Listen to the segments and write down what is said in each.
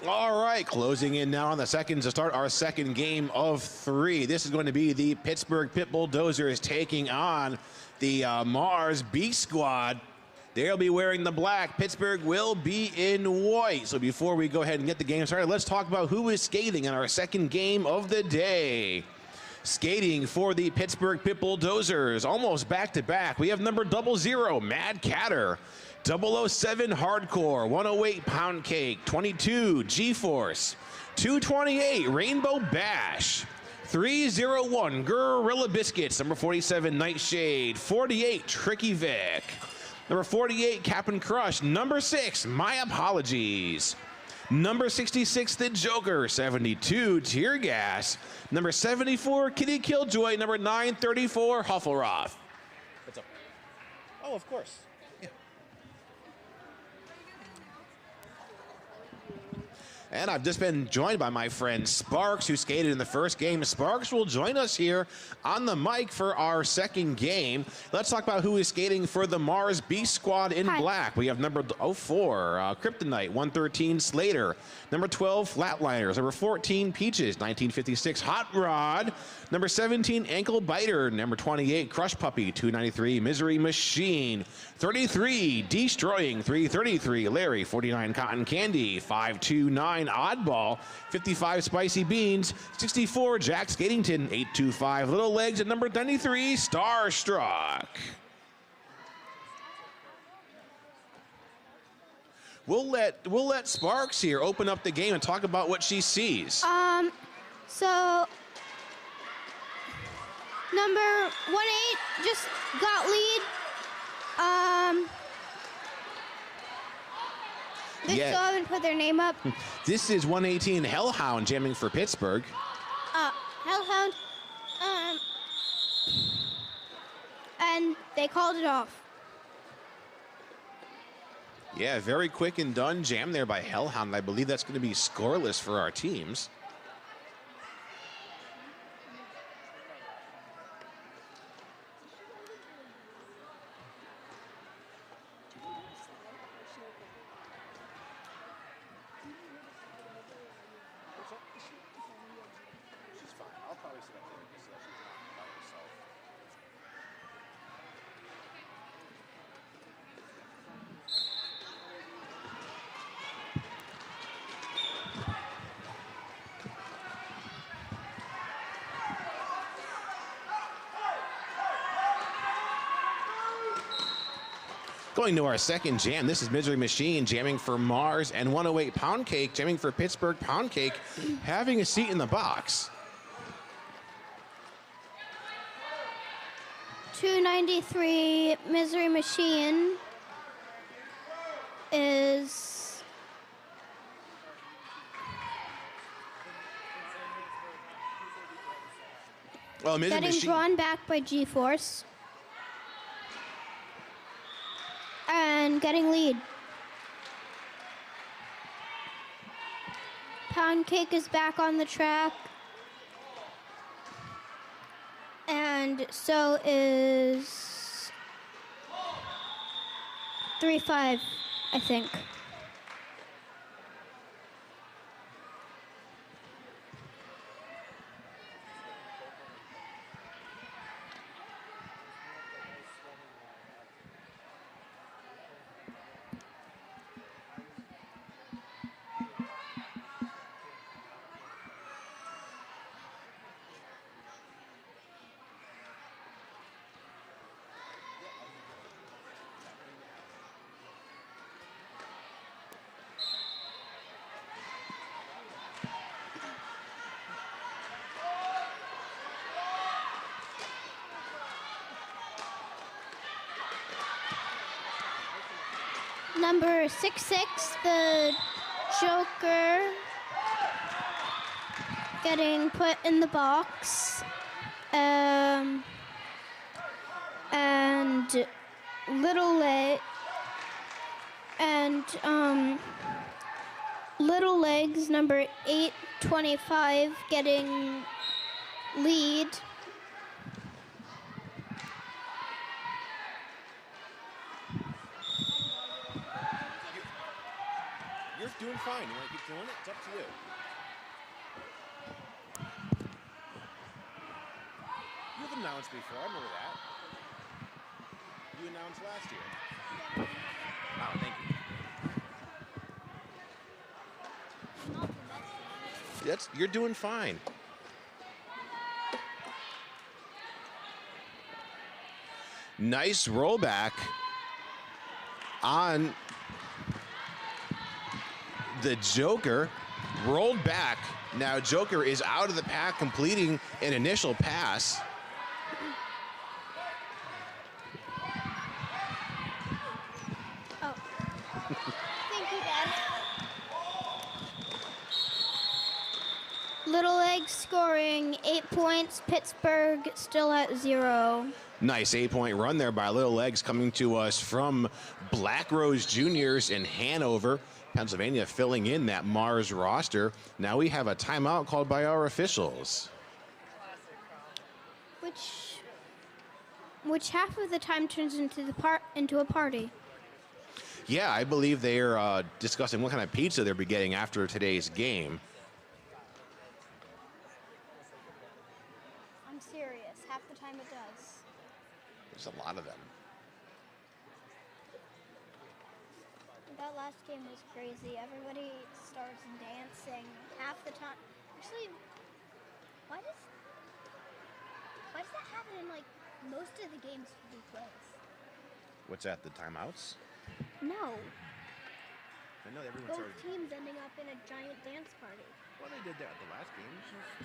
All right, closing in now on the seconds to start our second game of 3. This is going to be the Pittsburgh Pit Bulldozers taking on the Mars B Squad. They'll be wearing the black. Pittsburgh will be in white. So before we go ahead and get the game started, let's talk about who is skating in our second game of the day. Skating for the Pittsburgh Pit Bulldozers, almost back-to-back. We have number 00, Mad Catter. 007 Hardcore, 108 Pound Cake, 22 G-Force, 228 Rainbow Bash, 301 Gorilla Biscuits, number 47 Nightshade, 48 Tricky Vic, number 48 Cap'n Crush, number 6 My Apologies, number 66 The Joker, 72 Tear Gas, number 74 Kitty Killjoy, number 934 Hufflepuff. What's up? Oh, of course. And I've just been joined by my friend Sparks, who skated in the first game. Sparks will join us here on the mic for our second game. Let's talk about who is skating for the Mars B Squad in black. We have number 04, Kryptonite, 113 Slater, number 12, Flatliners, number 14, Peaches, 1956 Hot Rod, number 17, Ankle Biter, number 28, Crush Puppy, 293 Misery Machine, 33, Destroying, 333 Larry, 49 Cotton Candy, 529 Oddball, 55 Spicy Beans, 64 Jack Skatington, 825 Little Legs, and number 93 Starstruck. We'll let Sparks here open up the game and talk about what she sees. So number 18 just got lead. They still haven't put their name up. This is 118 Hellhound jamming for Pittsburgh. Hellhound. And they called it off. Yeah, very quick and done jam there by Hellhound. I believe that's going to be scoreless for our teams. Going to our second jam, this is Misery Machine jamming for Mars, and 108 Pound Cake jamming for Pittsburgh. Pound Cake having a seat in the box. 293 Misery Machine is getting drawn back by G-Force. And getting lead. Pound Cake is back on the track. And so is 3-5, I think. Number 66, the Joker, getting put in the box. And Little Legs, number 825, getting lead. doing fine. You want to keep doing it? It's up to you. You've announced before. I remember that. You announced last year. Oh, thank you. You're doing fine. Nice rollback on the Joker. Rolled back. Now Joker is out of the pack, completing an initial pass. Oh. Thank you, Dad. Little Egg scoring 8 points. Pittsburgh still at 0. Nice 8-point run there by Little Legs, coming to us from Black Rose Juniors in Hanover, Pennsylvania, filling in that Mars roster. Now we have a timeout called by our officials. Which half of the time turns into a party. Yeah, I believe they're discussing what kind of pizza they'll be getting after today's game. I'm serious. Half the time it does. There's a lot of them. That last game was crazy. Everybody starts dancing half the time. Actually, why does that happen in like most of the games we play? What's that, the timeouts? No. I know everyone Both started. teams ending up in a giant dance party. Well, they did that at the last game,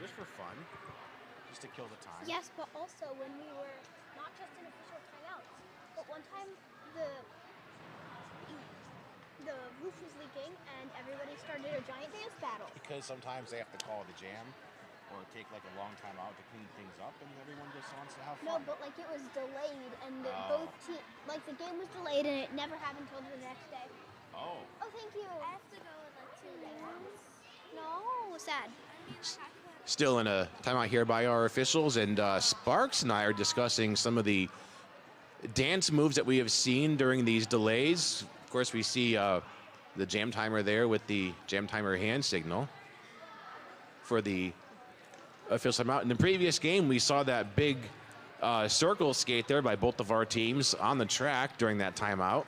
just for fun, just to kill the time. Yes, but also when we were not just in official timeouts, but one time the roof was leaking and everybody started a giant dance battle. Because sometimes they have to call the jam or take like a long time out to clean things up, and everyone just wants to have fun. No, but like it was delayed, and both teams, like the game was delayed, and it never happened until the next day. Oh. Oh, thank you. I have to go in like 2 days. No, sad. Still in a timeout here by our officials, and Sparks and I are discussing some of the dance moves that we have seen during these delays. Of course, we see the jam timer there with the jam timer hand signal for the official timeout. In the previous game, we saw that big circle skate there by both of our teams on the track during that timeout.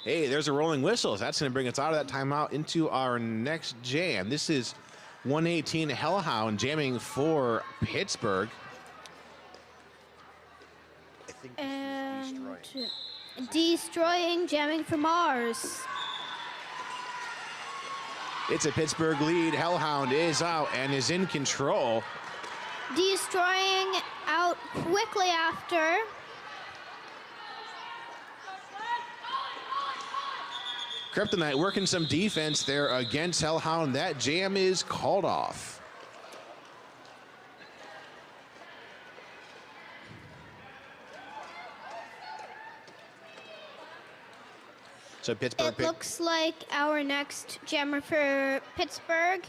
Hey, there's a rolling whistle. That's going to bring us out of that timeout into our next jam. This is 118 Hellhound jamming for Pittsburgh. I think this is Destroying jamming for Mars. It's a Pittsburgh lead. Hellhound is out and is in control. Destroying out quickly after. Kryptonite working some defense there against Hellhound. That jam is called off. So Pittsburgh. It looks like our next jammer for Pittsburgh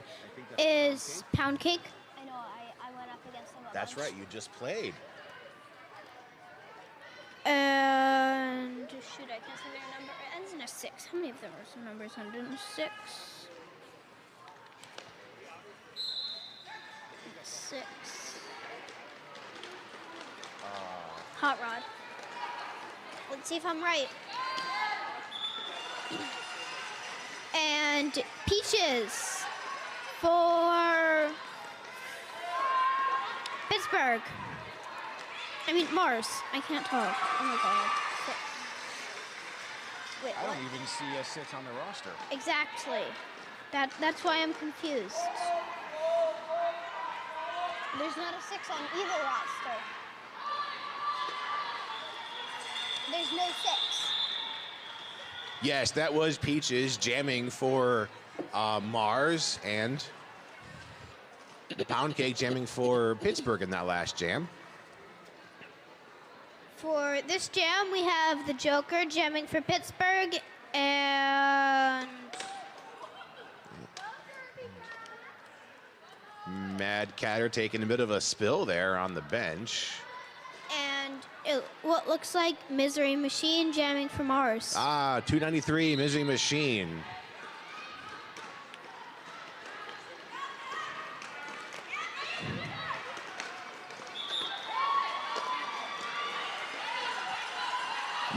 is Pound Cake. I know, I went up against them. That's right, you just played. And shoot, I can't see their number. It ends in a 6. How many of them are some numbers end in a 6? 6. Hot Rod. Let's see if I'm right. And Peaches for Pittsburgh. I mean, Mars. I can't talk. Oh my god. 6. Wait, I what? don't even see a 6 on the roster. Exactly. That's why I'm confused. There's not a 6 on either roster. There's no 6. Yes, that was Peaches jamming for Mars, and the Pound Cake jamming for Pittsburgh in that last jam. For this jam, we have the Joker jamming for Pittsburgh, and Mad Catter taking a bit of a spill there on the bench. what looks like Misery Machine jamming for Mars. 293 Misery Machine.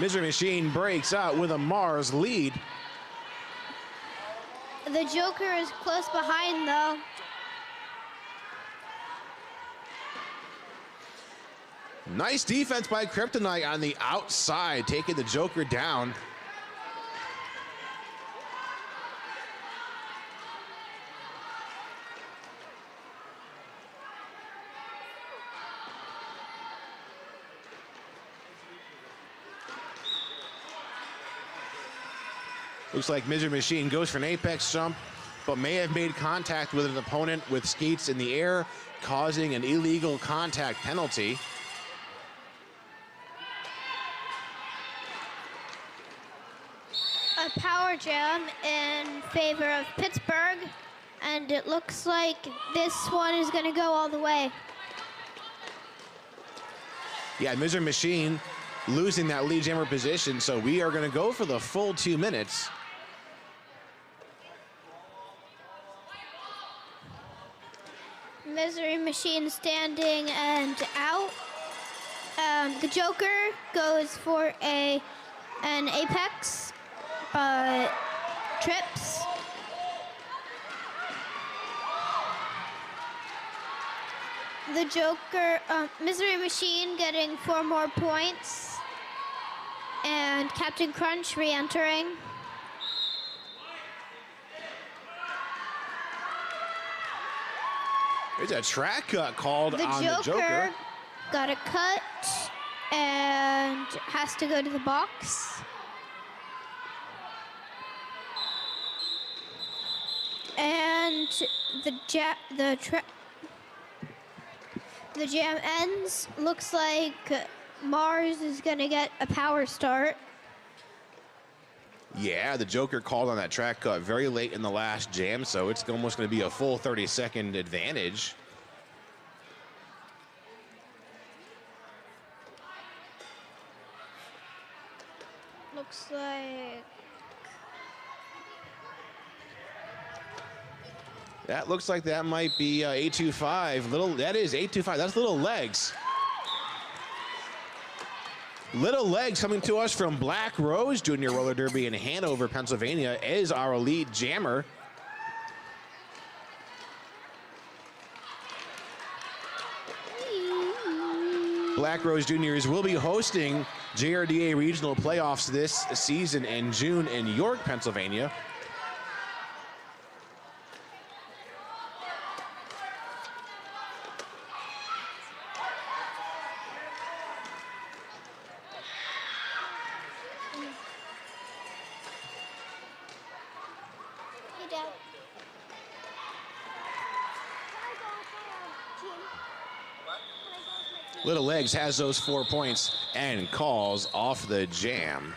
Misery Machine breaks out with a Mars lead. The Joker is close behind, though. Nice defense by Kryptonite on the outside, taking the Joker down. Looks like Misery Machine goes for an apex jump, but may have made contact with an opponent with skates in the air, causing an illegal contact penalty. A power jam in favor of Pittsburgh, and it looks like this one is going to go all the way. Yeah, Misery Machine losing that lead jammer position, so we are going to go for the full 2 minutes. Misery Machine standing and out. The Joker goes for an apex, but trips. The Joker, Misery Machine getting 4 more points, and Captain Crunch re-entering. There's a track cut called The on the Joker. Joker got a cut and has to go to the box. And the jam ends. Looks like Mars is gonna get a power start. Yeah, the Joker called on that track cut very late in the last jam, so it's almost going to be a full 30-second advantage. Looks like That looks like that might be 825. That is 825. That's Little Legs. Little Legs coming to us from Black Rose Junior Roller Derby in Hanover, Pennsylvania, is our lead jammer. Black Rose Juniors will be hosting JRDA regional playoffs this season in June in York, Pennsylvania. Hey, Dad. Little Legs has those 4 points and calls off the jam.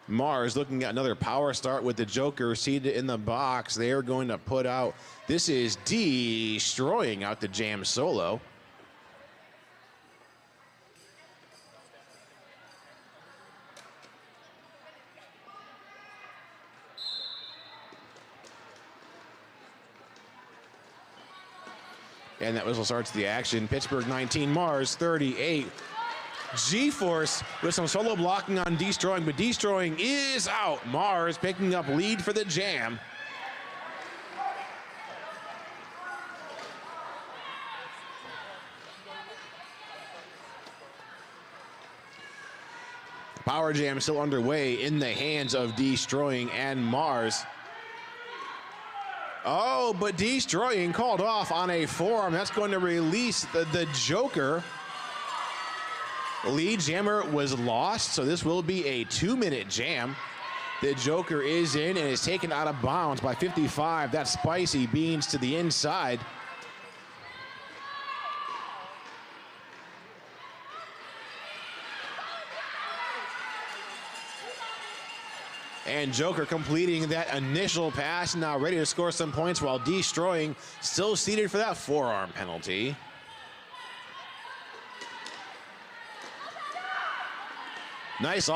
Mars looking at another power start with the Joker seated in the box. They are going to put out, this is destroying out the jam solo. And that whistle starts the action. Pittsburgh 19, Mars 38. G-Force with some solo blocking on Destroying, but Destroying is out. Mars picking up lead for the jam. Power jam still underway in the hands of Destroying and Mars. Oh, but Destroying called off on a forearm. That's going to release the Joker. Lead jammer was lost, so this will be a 2-minute jam. The Joker is in and is taken out of bounds by 55. That's Spicy Beans to the inside. And Joker completing that initial pass, now ready to score some points, while Destroying still seated for that forearm penalty. Nice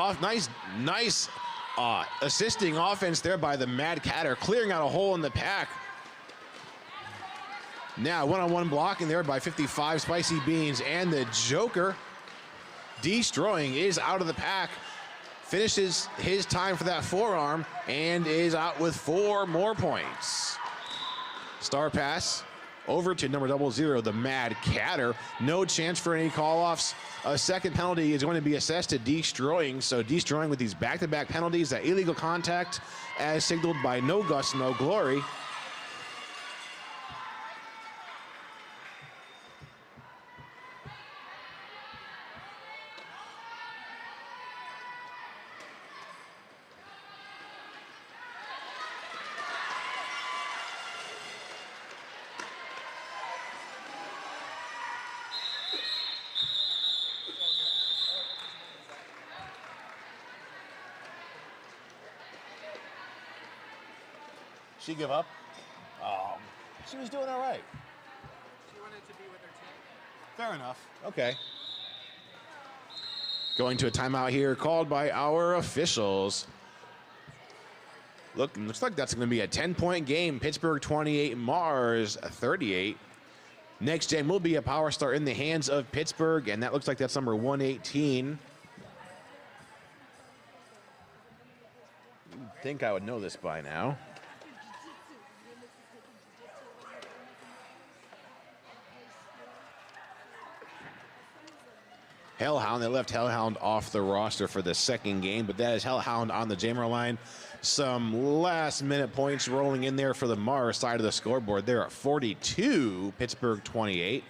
assisting offense there by the Mad Catter, clearing out a hole in the pack. Now one-on-one blocking there by 55, Spicy Beans, and the Joker. Destroying is out of the pack, finishes his time for that forearm, and is out with 4 more points. Star pass over to number 00, the Mad Catter. No chance for any call-offs. A second penalty is going to be assessed to Destroying. So Destroying with these back-to-back penalties, that illegal contact as signaled by No Guts, No Glory. She give up? She was doing all right. She wanted to be with her team. Fair enough. Okay. Going to a timeout here called by our officials. Looks like that's going to be a 10-point game. Pittsburgh 28, Mars 38. Next jam will be a power star in the hands of Pittsburgh, and that looks like that's number 118. You'd think I would know this by now. Hellhound, they left Hellhound off the roster for the second game, but that is Hellhound on the jammer line. Some last-minute points rolling in there for the Mars side of the scoreboard. They're at 42, Pittsburgh 28.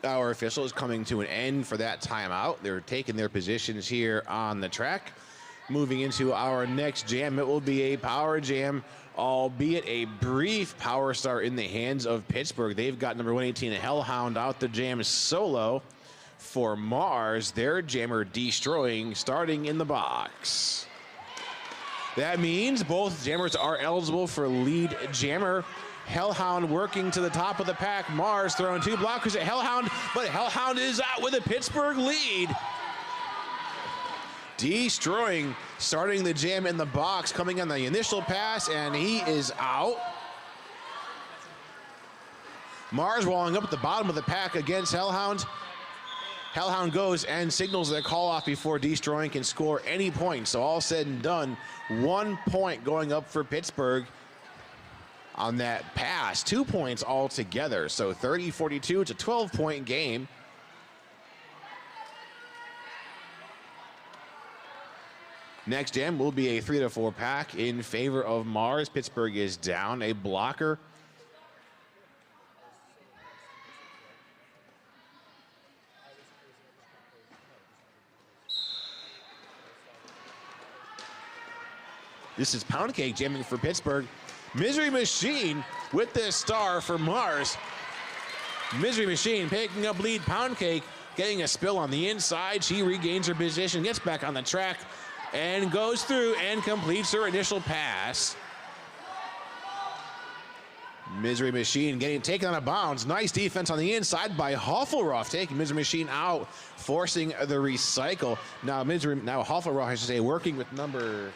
Our official is coming to an end for that timeout. They're taking their positions here on the track. Moving into our next jam, it will be a power jam, albeit a brief power star in the hands of Pittsburgh. They've got number 118, Hellhound, out the jam solo. For Mars, their jammer Destroying, starting in the box. That means both jammers are eligible for lead jammer. Hellhound working to the top of the pack. Mars throwing 2 blockers at Hellhound, but Hellhound is out with a Pittsburgh lead. Destroying, starting the jam in the box, coming on the initial pass, and he is out. Mars walling up at the bottom of the pack against Hellhound. Hellhound goes and signals the call off before Destroying can score any point. So all said and done, 1 point going up for Pittsburgh on that pass. 2 points altogether. So 30-42, it's a 12-point game. Next jam will be a 3-4 pack in favor of Mars. Pittsburgh is down a blocker. This is Pound Cake jamming for Pittsburgh. Misery Machine with this star for Mars. Misery Machine picking up lead. Pound Cake getting a spill on the inside. She regains her position, gets back on the track, and goes through and completes her initial pass. Misery Machine getting taken out of bounds. Nice defense on the inside by Huffleruff, taking Misery Machine out, forcing the recycle. Now Huffleruff, I should say, working with number...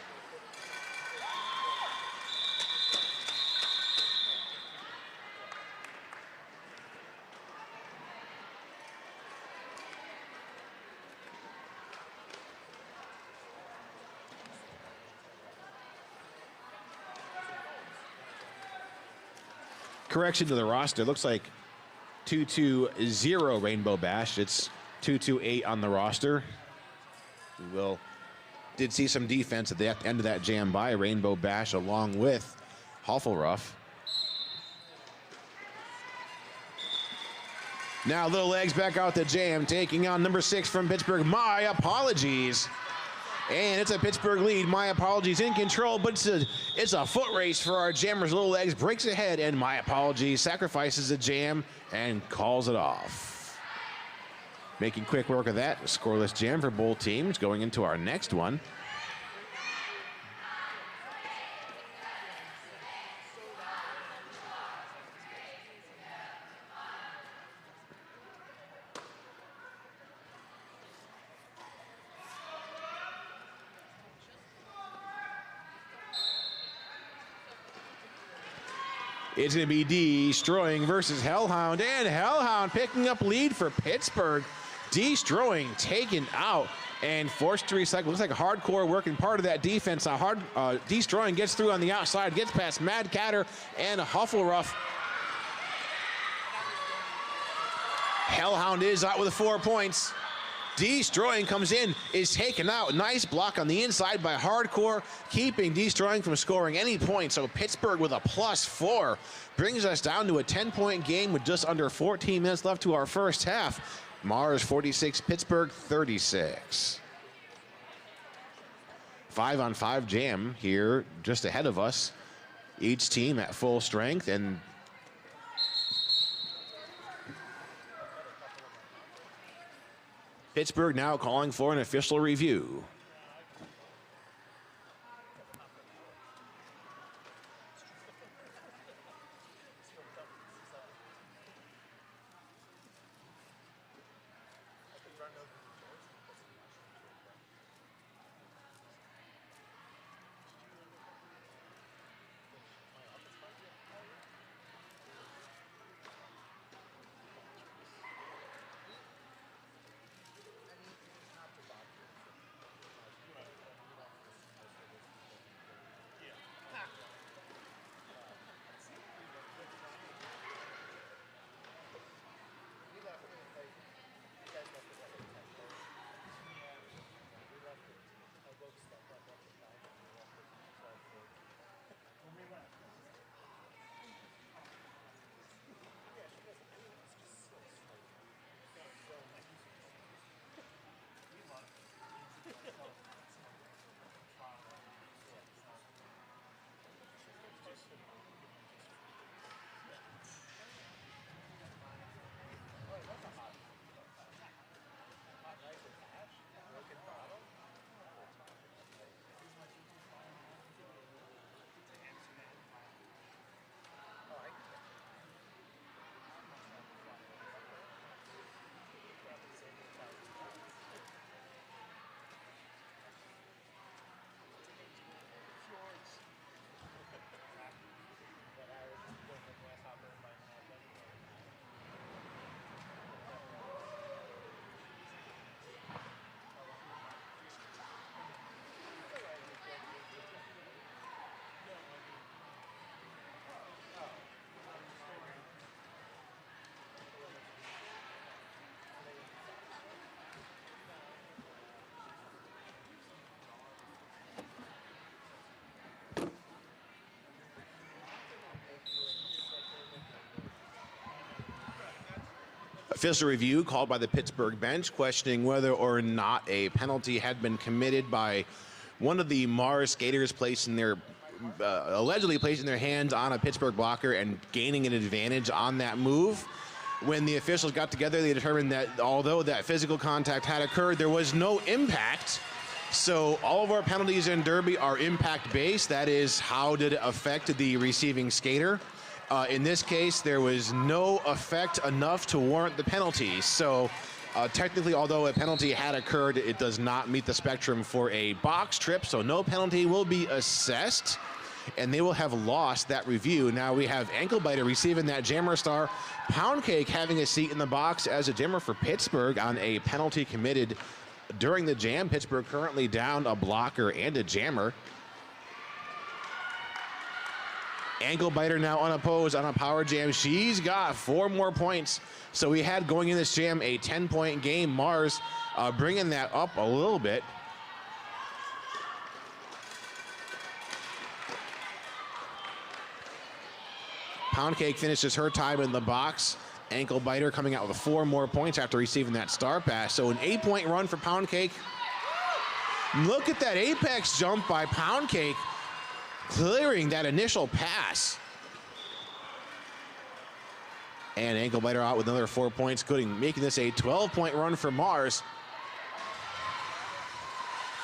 Correction to the roster. Looks like 220 Rainbow Bash. It's 228 on the roster. We did see some defense at the end of that jam by Rainbow Bash along with Huffleruff. Now Little Legs back out the jam, taking on number 6 from Pittsburgh. My apologies. And it's a Pittsburgh lead. My apologies in control, but it's a foot race for our jammers. Little Legs breaks ahead, and My Apologies sacrifices the jam and calls it off. Making quick work of that. A scoreless jam for both teams going into our next one. It's going to be Destroying versus Hellhound, and Hellhound picking up lead for Pittsburgh. Destroying taken out and forced to recycle. Looks like a hardcore working part of that defense. Destroying gets through on the outside, gets past Mad Catter and Huffleruff. Hellhound is out with 4 points. Destroying comes in, is taken out. Nice block on the inside by Hardcore, keeping Destroying from scoring any points. So Pittsburgh with a +4 brings us down to a 10-point game with just under 14 minutes left to our first half. Mars 46, Pittsburgh 36. 5-on-5 jam here just ahead of us. Each team at full strength, and Pittsburgh now calling for an official review. Official review called by the Pittsburgh bench, questioning whether or not a penalty had been committed by one of the Mars skaters allegedly placing their hands on a Pittsburgh blocker and gaining an advantage on that move. When the officials got together, they determined that although that physical contact had occurred, there was no impact. So all of our penalties in Derby are impact-based. That is, how did it affect the receiving skater? In this case, there was no effect enough to warrant the penalty. So technically, although a penalty had occurred, it does not meet the spectrum for a box trip. So no penalty will be assessed, and they will have lost that review. Now we have Ankle Biter receiving that jammer star. Pound Cake having a seat in the box as a jammer for Pittsburgh on a penalty committed during the jam. Pittsburgh currently down a blocker and a jammer. Ankle Biter now unopposed on a power jam. She's got 4 more points. So we had going in this jam a 10-point game. Mars bringing that up a little bit. Pound Cake finishes her time in the box. Ankle Biter coming out with 4 more points after receiving that star pass. So an 8-point run for Pound Cake. Look at that apex jump by Pound Cake, clearing that initial pass. And Ankle Biter out with another 4 points, making this a 12-point run for Mars.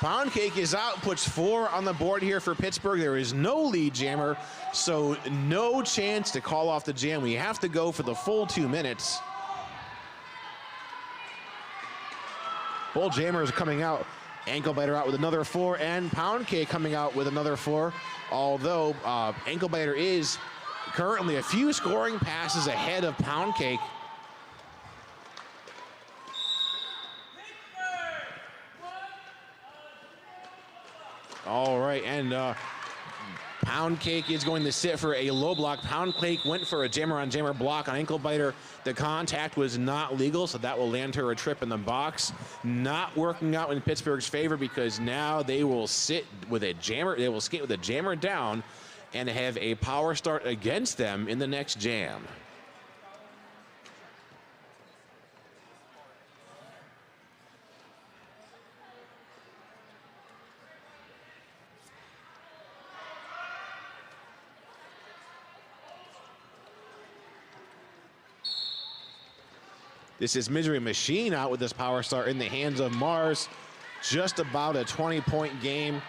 Pound Cake is out, puts 4 on the board here for Pittsburgh. There is no lead jammer, so no chance to call off the jam. We have to go for the full 2 minutes. Full jammers coming out. Ankle Biter out with another 4, and Pound Cake coming out with another 4. Although Ankle Biter is currently a few scoring passes ahead of Pound Cake. All right, and Pound Cake is going to sit for a low block. Pound Cake went for a jammer-on-jammer block on Ankle Biter. The contact was not legal, so that will land her a trip in the box. Not working out in Pittsburgh's favor, because now they will sit with a jammer. They will skate with a jammer down and have a power start against them in the next jam. This is Misery Machine out with this power start in the hands of Mars. Just about a 20-point game.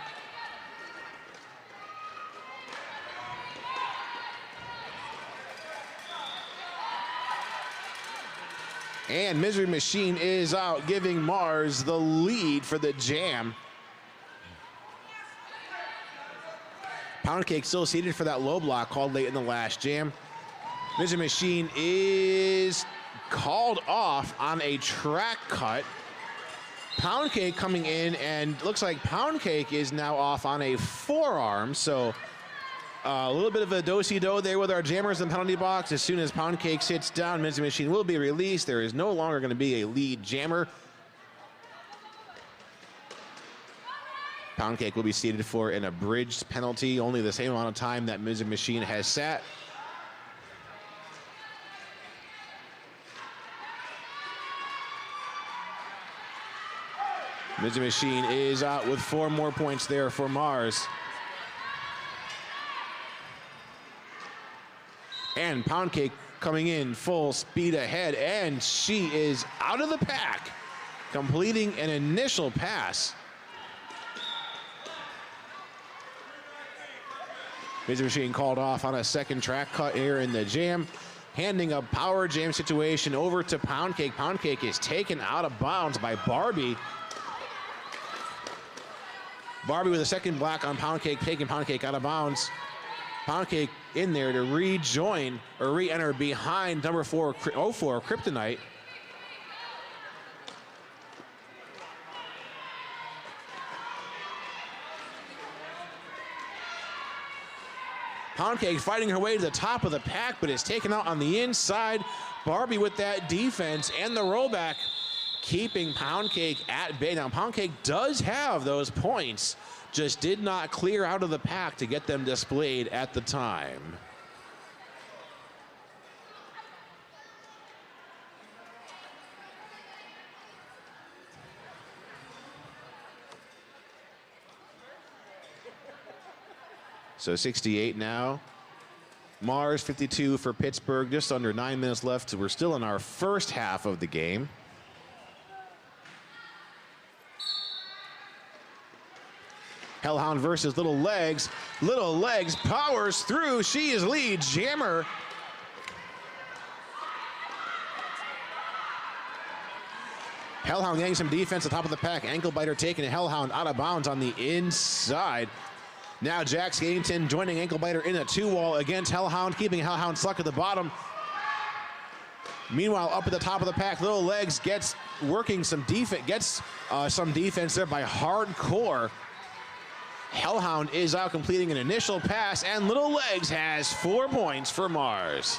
And Misery Machine is out, giving Mars the lead for the jam. Pound Cake still seated for that low block called late in the last jam. Misery Machine is called off on a track cut. Pound Cake coming in, and looks like Pound Cake is now off on a forearm. So a little bit of a do-si-do there with our jammers in the penalty box. As soon as Pound Cake sits down, Misery Machine will be released. There is no longer going to be a lead jammer. Pound Cake will be seated for an abridged penalty, only the same amount of time that Misery Machine has sat. Misery Machine is out with 4 more points there for Mars. And Pound Cake coming in full speed ahead, and she is out of the pack, completing an initial pass. Misery Machine called off on a second track cut here in the jam, handing a power jam situation over to Pound Cake. Pound Cake is taken out of bounds by Barbie. Barbie with a second block on Pound Cake, taking Pound Cake out of bounds. Pound Cake in there to rejoin or re-enter behind number 04 Kryptonite. Pound Cake fighting her way to the top of the pack, but is taken out on the inside. Barbie with that defense and the rollback, keeping Pound Cake at bay. Now, Pound Cake does have those points, just did not clear out of the pack to get them displayed at the time. So 68 now. Mars 52 for Pittsburgh. Just under 9 minutes left. We're still in our first half of the game. Hellhound versus Little Legs. Little Legs powers through. She is lead jammer. Hellhound getting some defense at the top of the pack. Ankle biter taking Hellhound out of bounds on the inside. Now Jack Skatington joining ankle biter in a 2-wall against Hellhound, keeping Hellhound stuck at the bottom. Meanwhile, up at the top of the pack, Little Legs gets working some defense, some defense there by Hardcore. Hellhound is out completing an initial pass, and Little Legs has 4 points for Mars.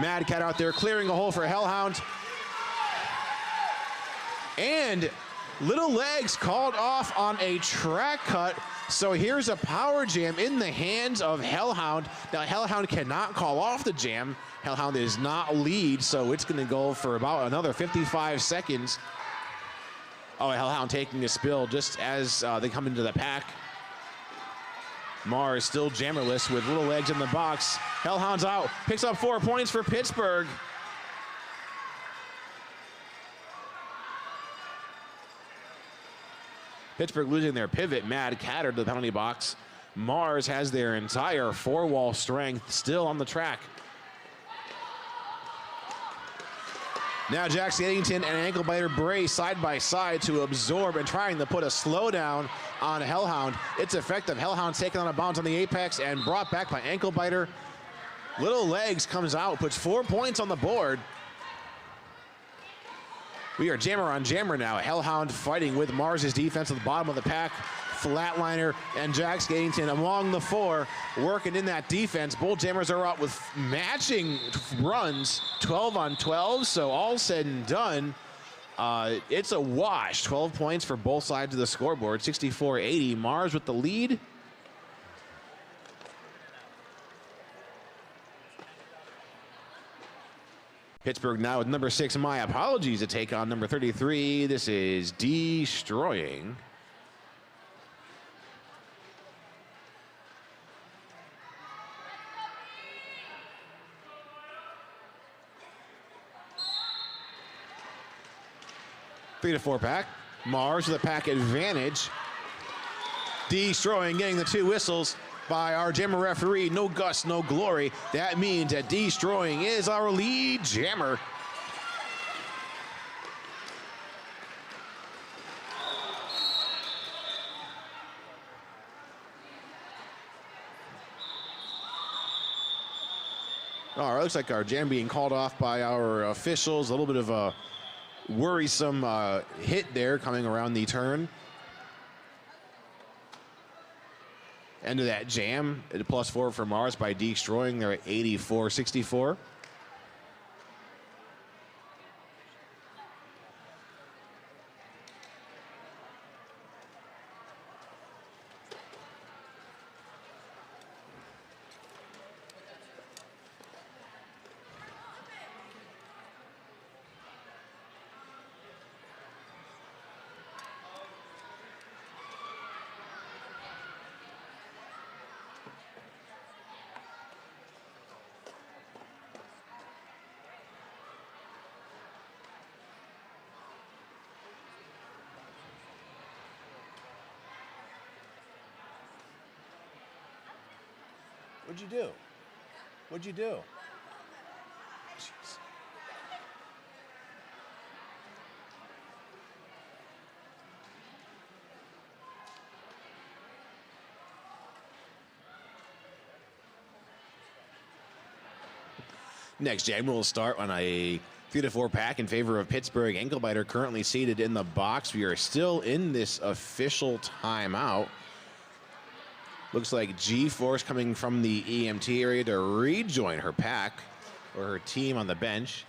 Mad Cat out there clearing a hole for Hellhound. And Little Legs called off on a track cut. So here's a power jam in the hands of Hellhound. Now Hellhound cannot call off the jam. Hellhound is not lead, so it's gonna go for about another 55 seconds. Oh, Hellhound taking a spill just as they come into the pack. Mars still jammerless with Little Legs in the box. Hellhound's out, picks up 4 points for Pittsburgh. Pittsburgh losing their pivot, Mad Catter to the penalty box. Mars has their entire 4-wall strength still on the track. Now Jack Skatington and ankle biter Bray side by side to absorb and trying to put a slowdown on Hellhound. It's effective. Hellhound's taken on a bounce on the apex and brought back by ankle biter. Little Legs comes out, puts 4 points on the board. We are jammer on jammer now. Hellhound fighting with Mars's defense at the bottom of the pack. Flatliner and Jack Skatington along the 4, working in that defense. Both jammers are out with matching runs, 12 on 12, so all said and done, it's a wash. 12 points for both sides of the scoreboard, 64-80. Mars with the lead. Pittsburgh now with number 6, My Apologies, to take on number 33. This is Destroying. Three to 4 pack. Mars with a pack advantage. Destroying getting the 2 whistles by our jammer referee. No Gus, no glory. That means that Destroying is our lead jammer. All right, looks like our jam being called off by our officials. A little bit of a worrisome hit there coming around the turn. End of that jam, at +4 for Mars by Destroying. They're at 84-64. What'd you do? What'd you do? Jeez. Next jam will start on a 3 to 4 pack in favor of Pittsburgh. Ankle biter currently seated in the box. We are still in this official timeout. Looks like G-Force coming from the EMT area to rejoin her pack or her team on the bench.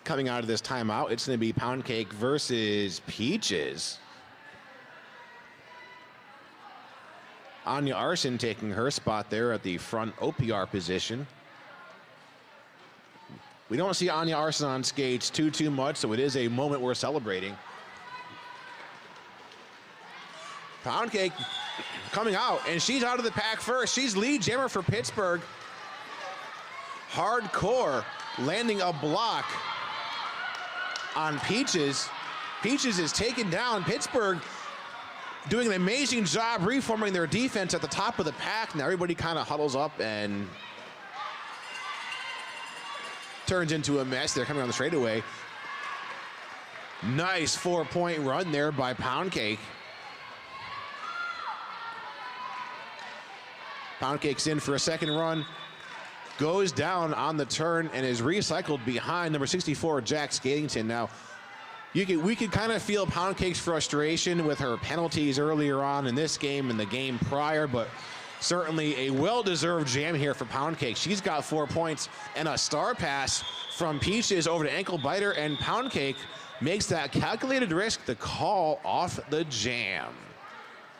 coming out of this timeout. It's going to be Pound Cake versus Peaches. Anya Arson taking her spot there at the front OPR position. We don't see Anya Arson on skates too much, so it is a moment we're celebrating. Pound Cake coming out, and she's out of the pack first. She's lead jammer for Pittsburgh. Hardcore landing a block on Peaches. Peaches is taken down. Pittsburgh doing an amazing job reforming their defense at the top of the pack. Now everybody kind of huddles up and turns into a mess. They're coming on the straightaway. Nice 4-point run there by Pound Cake. Pound Cake's in for a second run. Goes down on the turn and is recycled behind number 64, Jack Skatington. Now, we could kind of feel Pound Cake's frustration with her penalties earlier on in this game and the game prior, but certainly a well-deserved jam here for Pound Cake. She's got 4 points and a star pass from Peaches over to Ankle Biter, and Pound Cake makes that calculated risk to call off the jam.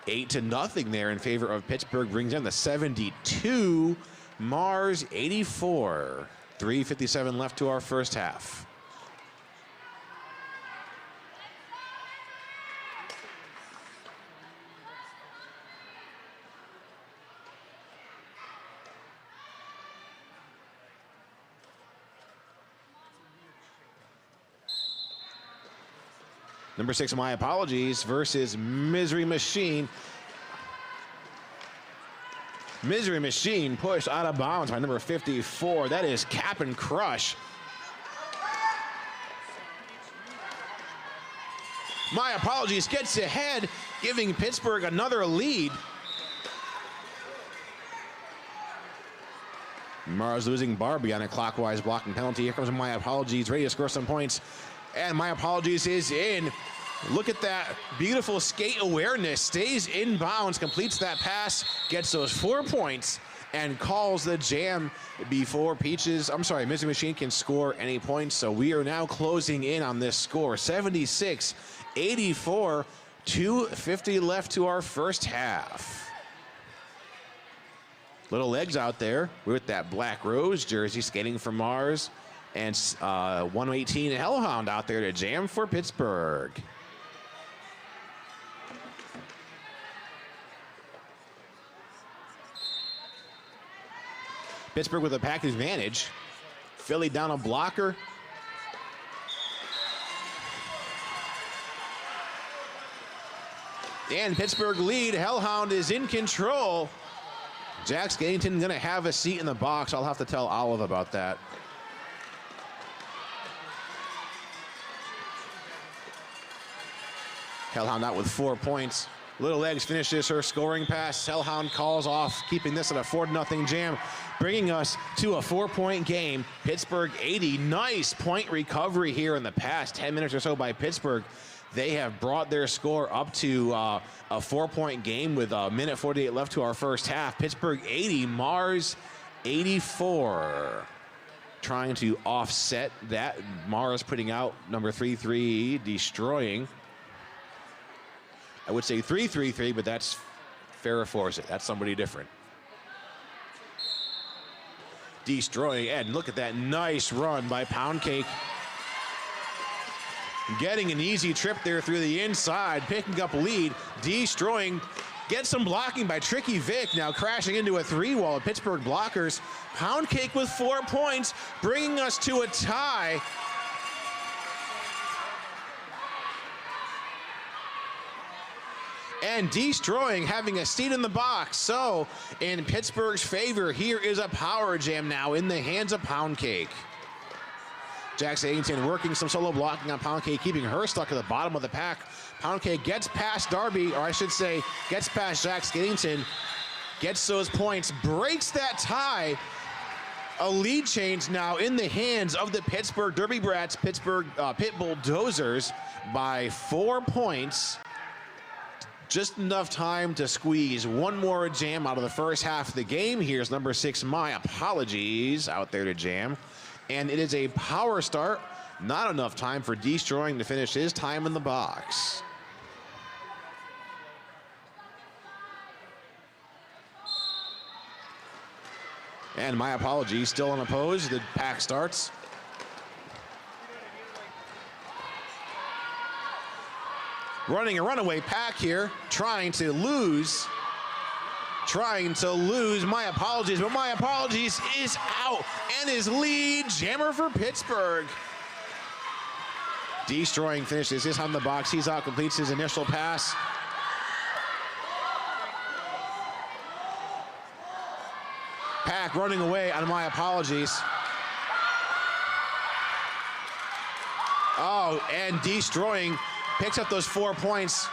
8-0 there in favor of Pittsburgh, brings in the 72. Mars 84. 3:57 left to our first half. Number 6, My Apologies versus Misery Machine. Misery Machine pushed out of bounds by number 54. That is Cap and Crush. My Apologies gets ahead, giving Pittsburgh another lead. Mars losing Barbie on a clockwise blocking penalty. Here comes My Apologies, ready to score some points. And My Apologies is in. Look at that beautiful skate awareness. Stays in bounds, completes that pass, gets those 4 points, and calls the jam before Misery Machine can score any points. So we are now closing in on this score. 76-84, 2:50 left to our first half. Little Legs out there with that Black Rose jersey skating for Mars. And 118 Hellhound out there to jam for Pittsburgh. Pittsburgh with a pack advantage. Philly down a blocker. And Pittsburgh lead. Hellhound is in control. Jack Skatington gonna have a seat in the box. I'll have to tell Olive about that. Hellhound out with 4 points. Little Legs finishes her scoring pass. Hellhound calls off, keeping this at a 4-0 jam, bringing us to a 4-point game. Pittsburgh 80. Nice point recovery here in the past 10 minutes or so by Pittsburgh. They have brought their score up to a 4-point game with a minute 48 left to our first half. Pittsburgh 80, Mars 84. Trying to offset that. Mars putting out number 3-3, Destroying. I would say 3-3-3, but that's Farrah Fawcett. That's somebody different. Destroying, and look at that nice run by Pound Cake. Getting an easy trip there through the inside, picking up lead. Destroying, gets some blocking by Tricky Vic, now crashing into a 3-wall of Pittsburgh blockers. Pound Cake with 4 points, bringing us to a tie. And Destroying having a seat in the box. So in Pittsburgh's favor, here is a power jam now in the hands of Pound Cake. Jack Skatington working some solo blocking on Pound Cake, keeping her stuck at the bottom of the pack. Pound Cake gets past Darby, or I should say, gets past Jack Skatington, gets those points, breaks that tie. A lead change now in the hands of the Pittsburgh Derby Brats, Pittsburgh Pit Bulldozers by 4 points. Just enough time to squeeze one more jam out of the first half of the game. Here's number 6, My Apologies, out there to jam. And it is a power start Not enough time for Destroying to finish his time in the box. And my apologies, still unopposed. The pack starts. Running a runaway pack here, trying to lose. My apologies, but my apologies is out and is lead jammer for Pittsburgh. Destroying finishes his on the box. He's out, completes his initial pass. Pack running away on my apologies. Oh, and Destroying picks up those 4 points.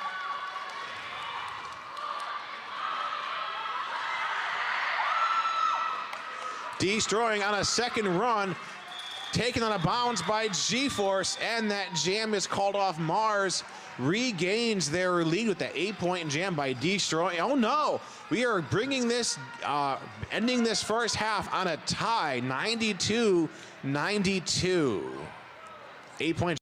Destroying on a second run, taken on a bounce by G-Force, and that jam is called off. Mars regains their lead with that 8-point jam by Destroying. Oh no, we are bringing this, ending this first half on a tie, 92-92. 8-point